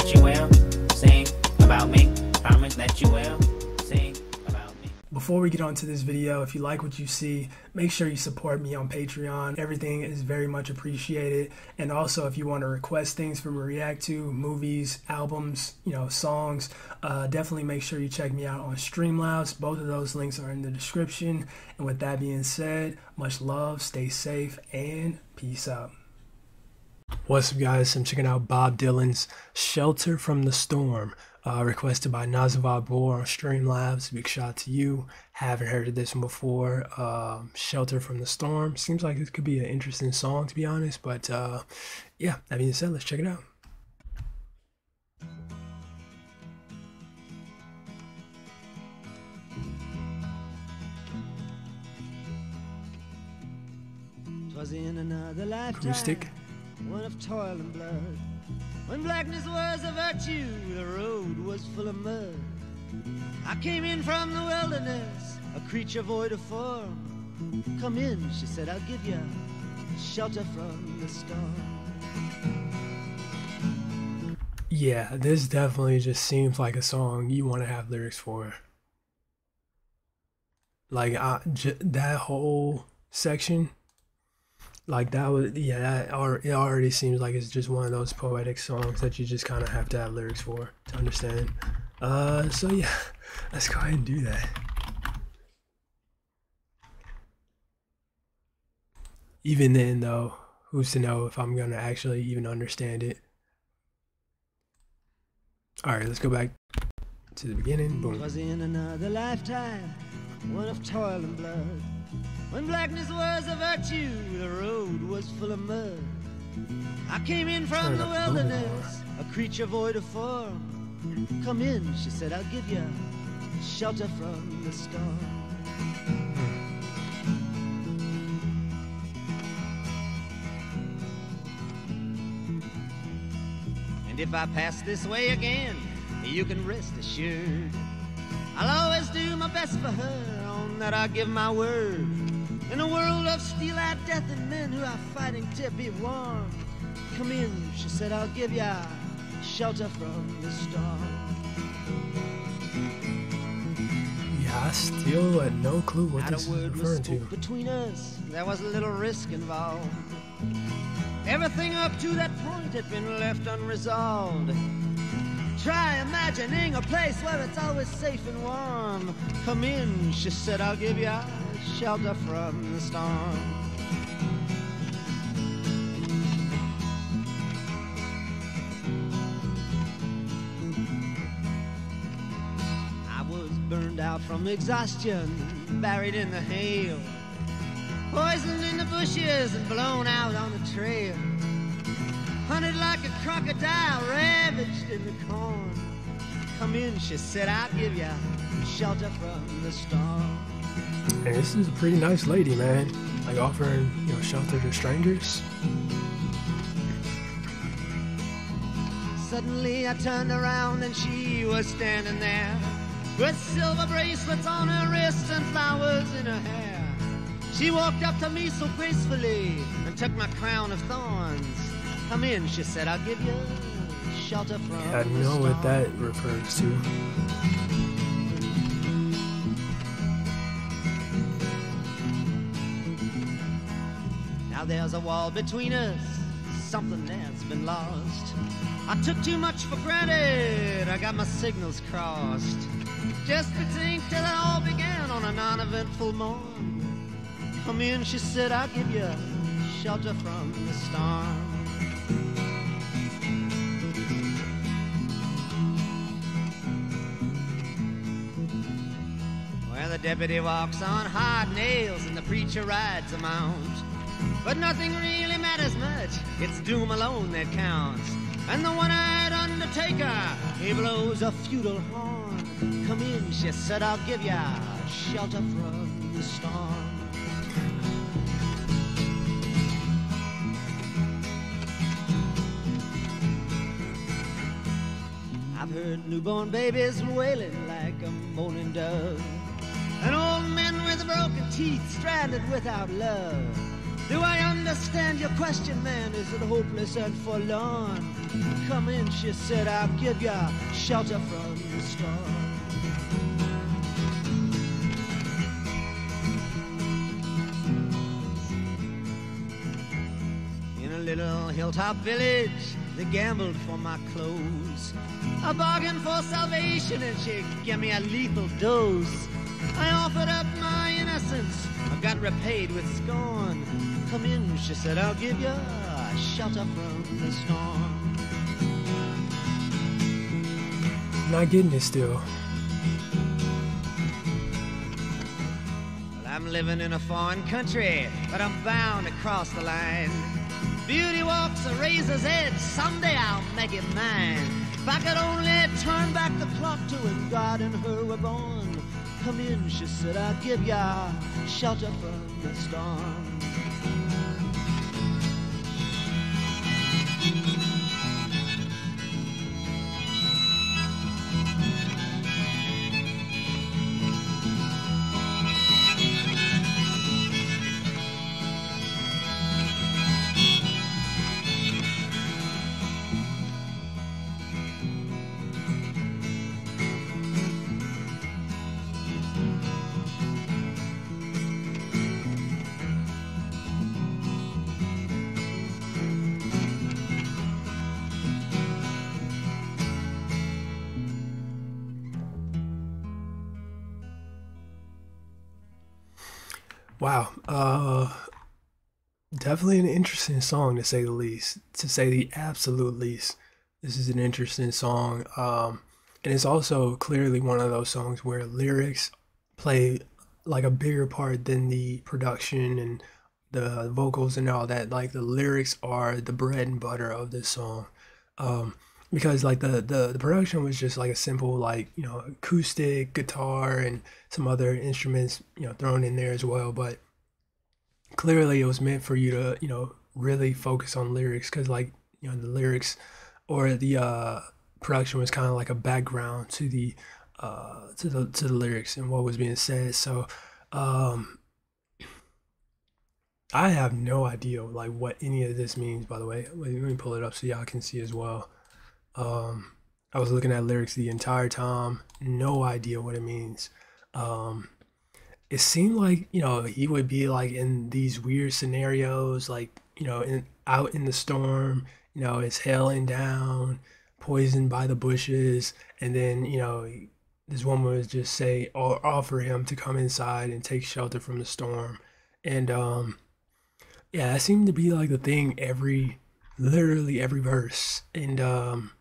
that you will sing about me. Promise that you will sing about me. Before we get on to this video, if you like what you see, make sure you support me on Patreon. Everything is very much appreciated. And also, if you want to request things for me to react to, movies, albums, songs, definitely make sure you check me out on Streamlabs. Both of those links are in the description. And with that being said, much love, stay safe, and peace out. What's up, guys? I'm checking out Bob Dylan's Shelter from the Storm, requested by Nazavad Boar on Streamlabs. Big shout out to you. Haven't heard of this one before. Shelter from the Storm. Seems like it could be an interesting song, to be honest. But yeah, that being said, let's check it out. Twas in another lifetime, Acoustic. one of toil and blood. When blackness was a virtue, the road was full of mud. I came in from the wilderness, a creature void of form. Come in, she said, I'll give you shelter from the storm. Yeah, this definitely just seems like a song you want to have lyrics for. Like that whole section. Like that was, yeah, it already seems like it's just one of those poetic songs that you just kind of have to have lyrics for to understand. So yeah, let's go ahead and do that. Even then though, who's to know if I'm gonna actually even understand it. Alright, let's go back to the beginning. Boom. Was in another lifetime, one of toil and blood. When blackness was a virtue, the road was full of mud. I came in from the wilderness, a creature void of form. Come in, she said, I'll give you shelter from the storm. And if I pass this way again, you can rest assured I'll always do my best for her, on that I give my word. In a world of steel-eyed death and men who are fighting to be warm. Come in, she said, I'll give ya shelter from the storm. Yeah, I still had no clue what this is referring to. Between us, there was a little risk involved. Everything up to that point had been left unresolved. Try imagining a place where it's always safe and warm. Come in, she said, I'll give you shelter from the storm. I was burned out from exhaustion, buried in the hail, poisoned in the bushes and blown out on the trail. Hunted like a crocodile, ravaged in the corn. Come in, she said, I'll give you shelter from the storm. And this is a pretty nice lady, man. Like offering, shelter to strangers. Suddenly I turned around and she was standing there, with silver bracelets on her wrists and flowers in her hair. She walked up to me so gracefully and took my crown of thorns. Come in, she said, I'll give you shelter from the storm. I know what that refers to. Now there's a wall between us, something that's been lost. I took too much for granted, I got my signals crossed. Just to think till it all began on a non-eventful morn. Come in, she said, I'll give you shelter from the storm. Well, the deputy walks on hard nails and the preacher rides a mount. But nothing really matters much, it's doom alone that counts. And the one-eyed undertaker, he blows a feudal horn. Come in, she said, I'll give ya shelter from the storm. I've heard newborn babies wailing like a moaning dove, and old men with broken teeth stranded without love. Do I understand your question, man? Is it hopeless and forlorn? Come in, she said, I'll give you shelter from the storm. In a little hilltop village, they gambled for my clothes. I bargained for salvation and she gave me a lethal dose. I offered up my innocence, I got repaid with scorn. Come in, she said, I'll give you a shelter from the storm. Not getting it still. Well, I'm living in a foreign country, but I'm bound to cross the line. Beauty walks a razor's edge, someday I'll make it mine. If I could only turn back the clock to when God and her were born. Come in, she said, I'll give ya shelter from the storm. Wow. Definitely an interesting song to say the least, to say the absolute least. This is an interesting song. And it's also clearly one of those songs where lyrics play like a bigger part than the production and the vocals and all that. Like the lyrics are the bread and butter of this song. Um, because like the production was just like a simple like, acoustic guitar and some other instruments, thrown in there as well. But clearly it was meant for you to, really focus on lyrics because like, the lyrics or the production was kind of like a background to the lyrics and what was being said. So um I have no idea like what any of this means, by the way. Let me pull it up so y'all can see as well. Um I was looking at lyrics the entire time, no idea what it means. Um it seemed like, he would be like in these weird scenarios, like, out in the storm, it's hailing down, poisoned by the bushes, and then, this woman would just say or offer him to come inside and take shelter from the storm. And yeah, that seemed to be like the thing literally every verse. And I'm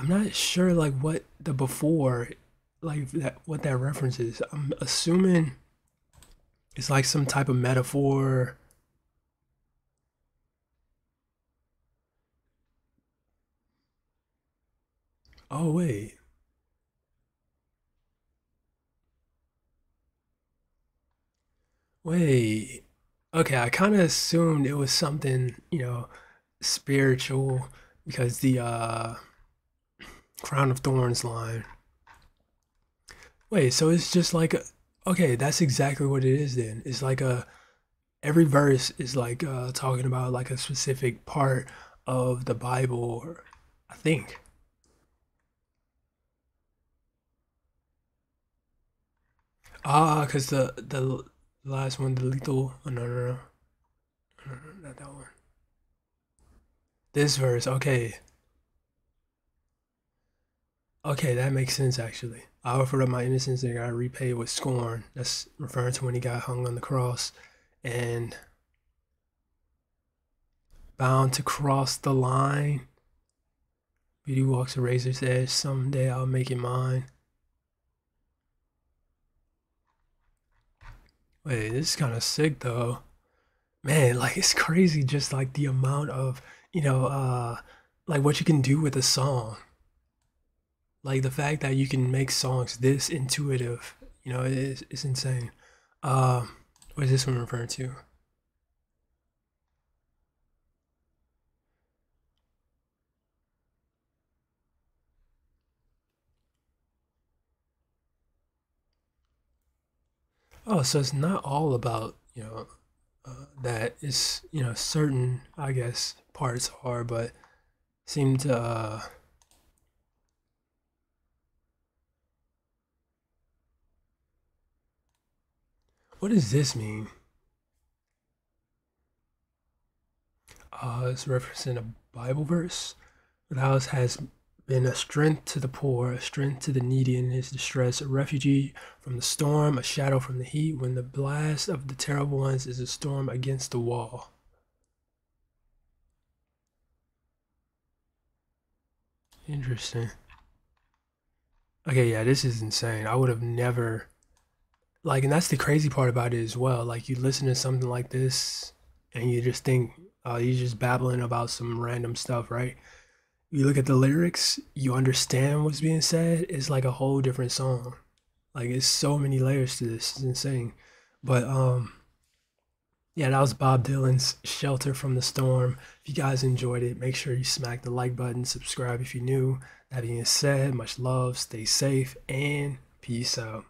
not sure like what the before, like that, what that reference is. I'm assuming it's like some type of metaphor. Oh wait, wait. Okay, I kind of assumed it was something, spiritual because the Crown of Thorns line. Wait, so it's just like okay, that's exactly what it is then. It's like every verse is like talking about like a specific part of the Bible, or I think. Ah, because the last one, the lethal. Oh, no, no, no, no, no, not that one. This verse, okay, okay, that makes sense actually. I offered up my innocence and got repaid with scorn. That's referring to when he got hung on the cross and bound to cross the line. Beauty walks a razor's edge. Someday I'll make it mine. Wait, this is kind of sick though. Man, like it's crazy just like the amount of, you know, like what you can do with a song. Like the fact that you can make songs this intuitive, it's insane. What is this one referring to? Oh, so it's not all about, that is, certain, I guess, parts are, but seem to, what does this mean? It's referencing a Bible verse. But the house has been a strength to the poor, a strength to the needy in his distress, a refugee from the storm, a shadow from the heat, when the blast of the terrible ones is a storm against the wall. Interesting. Okay, yeah, this is insane. I would have never, like, and that's the crazy part about it as well. Like, you listen to something like this and you just think, oh, you're just babbling about some random stuff, right? You look at the lyrics, you understand what's being said. It's like a whole different song. Like, it's so many layers to this. It's insane. But yeah, that was Bob Dylan's Shelter from the Storm. If you guys enjoyed it, make sure you smack the like button, subscribe if you're new. That being said, much love, stay safe, and peace out.